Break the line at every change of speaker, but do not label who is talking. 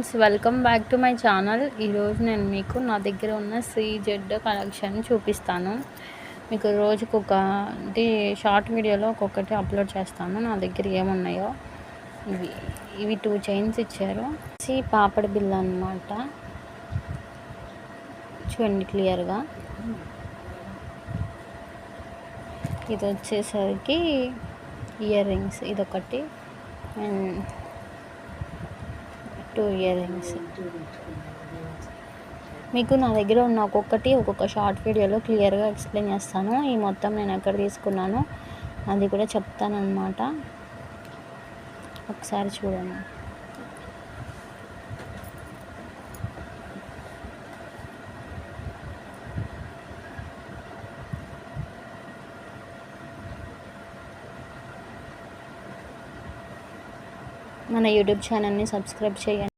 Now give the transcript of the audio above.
Friends, welcome back to my channel. ఈరోజు నేను మీకు నా దగ్గర ఉన్న CZ కలెక్షన్ చూపిస్తాను. మీకు రోజుకు అంటే షార్ట్ వీడియోలో ఒక్కొక్కటి అప్లోడ్ చేస్తాను. నా దగ్గర ఏమున్నాయో ఇవి 2 చైన్స్ ఇచ్చారు. పాపడి బిల్ల అన్నమాట. చూడండి క్లియర్గా. ఇది వచ్చేసరికి ఇయర్ రింగ్స్, ఇదొకటి అండ్ 2 ఇయర్ రింగ్స్. మీకు నా దగ్గర ఉన్న ఒక్కొక్క షార్ట్ వీడియోలో క్లియర్గా ఎక్స్ప్లెయిన్ చేస్తాను. ఈ మొత్తం నేను ఎక్కడ తీసుకున్నానో అది కూడా చెప్తాను అన్నమాట. ఒకసారి చూడండి. మన యూట్యూబ్ ఛానల్ని సబ్స్క్రైబ్ చేయండి.